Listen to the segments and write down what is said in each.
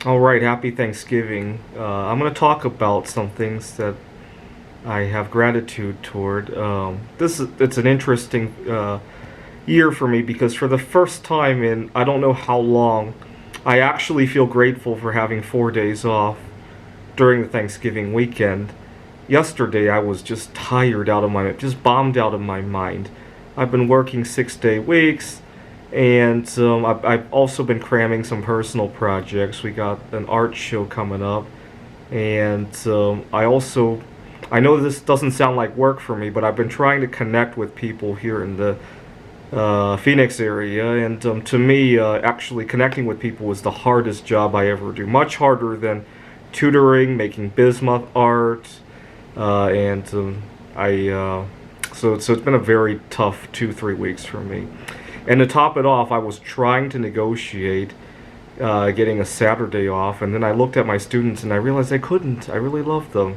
All right, happy Thanksgiving. I'm going to talk about some things that I have gratitude toward. It's an interesting year for me because for the first time in I don't know how long, I actually feel grateful for having 4 days off during the Thanksgiving weekend. Yesterday I was just tired out of just bombed out of my mind. I've been working 6-day weeks. And I've also been cramming some personal projects. We got an art show coming up, and I know this doesn't sound like work for me, but I've been trying to connect with people here in the Phoenix area, and to me, actually connecting with people was the hardest job I ever do. Much harder than tutoring, making bismuth art, and I so it's been a very tough 2-3 weeks for me. And to top it off, I was trying to negotiate getting a Saturday off, and then I looked at my students and I realized I couldn't. I really love them.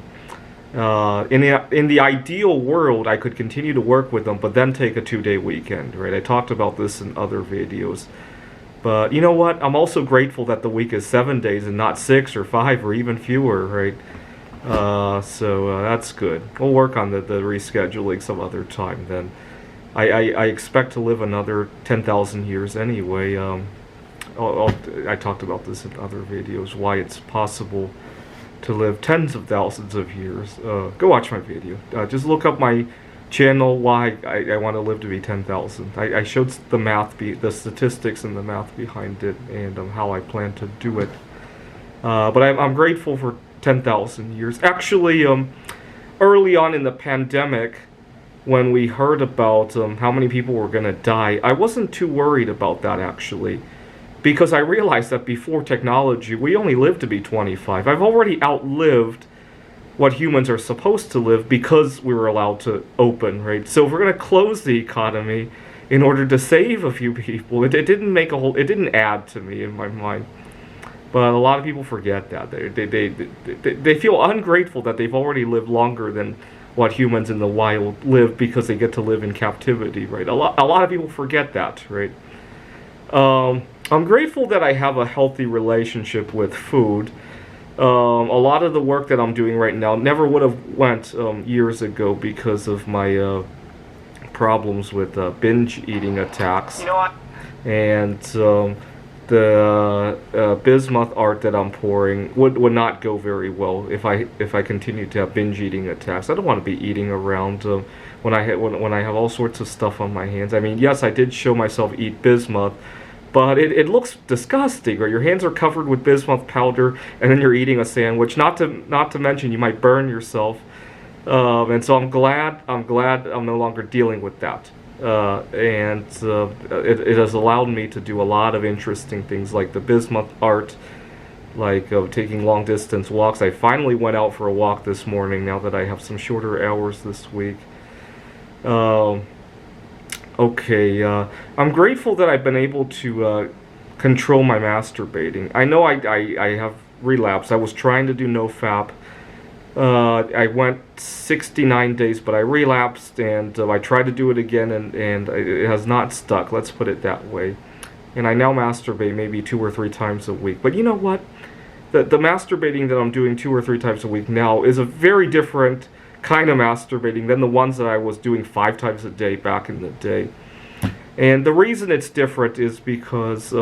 In the ideal world, I could continue to work with them, but then take a 2-day weekend. Right? I talked about this in other videos. But you know what? I'm also grateful that the week is 7 days and not 6 or 5 or even fewer. Right? That's good. We'll work on the rescheduling some other time then. I expect to live another 10,000 years anyway. I talked about this in other videos, why it's possible to live tens of thousands of years. Go watch my video. Just look up my channel, why I want to live to be 10,000. I showed the math, the statistics and the math behind it, and how I plan to do it. But I'm grateful for 10,000 years. Actually, early on in the pandemic, when we heard about how many people were going to die, I wasn't too worried about that actually, because I realized that before technology, we only lived to be 25. I've already outlived what humans are supposed to live because we were allowed to open, right? So if we're going to close the economy in order to save a few people, it didn't add to me in my mind. But a lot of people forget that. They feel ungrateful that they've already lived longer than what humans in the wild live because they get to live in captivity, right? A lot of people forget that, right? I'm grateful that I have a healthy relationship with food. A lot of the work that I'm doing right now never would have went years ago because of my problems with binge eating attacks. You know what? And the bismuth art that I'm pouring would not go very well if I continue to have binge eating attacks. I don't want to be eating around when I have all sorts of stuff on my hands. I mean, yes, I did show myself eat bismuth, but it looks disgusting. Or your hands are covered with bismuth powder, and then you're eating a sandwich. Not to mention you might burn yourself. And so I'm glad I'm no longer dealing with that. It has allowed me to do a lot of interesting things like the bismuth art, like taking long distance walks. I finally went out for a walk this morning now that I have some shorter hours this week. I'm grateful that I've been able to control my masturbating. I know I have relapsed. I was trying to do NoFap. I went 69 days, but I relapsed, and I tried to do it again, and it has not stuck, let's put it that way. And I now masturbate maybe 2 or 3 times a week. But you know what? The masturbating that I'm doing 2 or 3 times a week now is a very different kind of masturbating than the ones that I was doing 5 times a day back in the day. And the reason it's different is because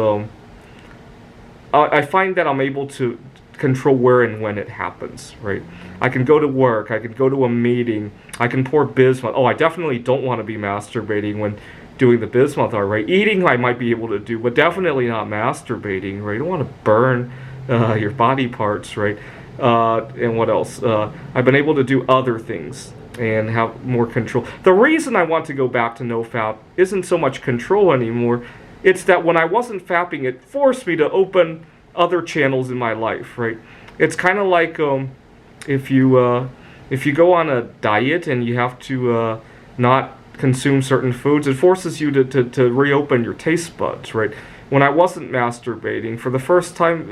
I find that I'm able to control where and when it happens, right? I can go to work, I can go to a meeting, I can pour bismuth. Oh, I definitely don't want to be masturbating when doing the bismuth art, right? Eating I might be able to do, but definitely not masturbating, right? You don't want to burn your body parts, right? And what else? I've been able to do other things and have more control. The reason I want to go back to NoFap isn't so much control anymore. It's that when I wasn't fapping, it forced me to open other channels in my life, right? It's kind of like if you go on a diet and you have to not consume certain foods, it forces you to reopen your taste buds, right? When I wasn't masturbating, for the first time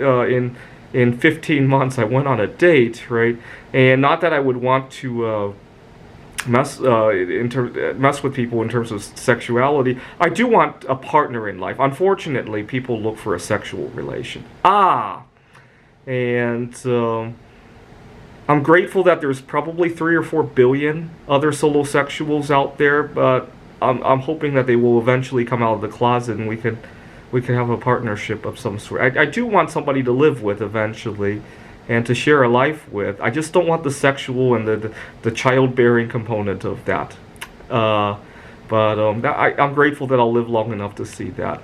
in 15 months, I went on a date, right? And not that I would want to mess with people in terms of sexuality. I do want a partner in life. Unfortunately, people look for a sexual relation. And I'm grateful that there's probably 3 or 4 billion other solosexuals out there, but I'm hoping that they will eventually come out of the closet and we can have a partnership of some sort. I do want somebody to live with eventually and to share a life with. I just don't want the sexual and the childbearing component of that. I'm grateful that I'll live long enough to see that.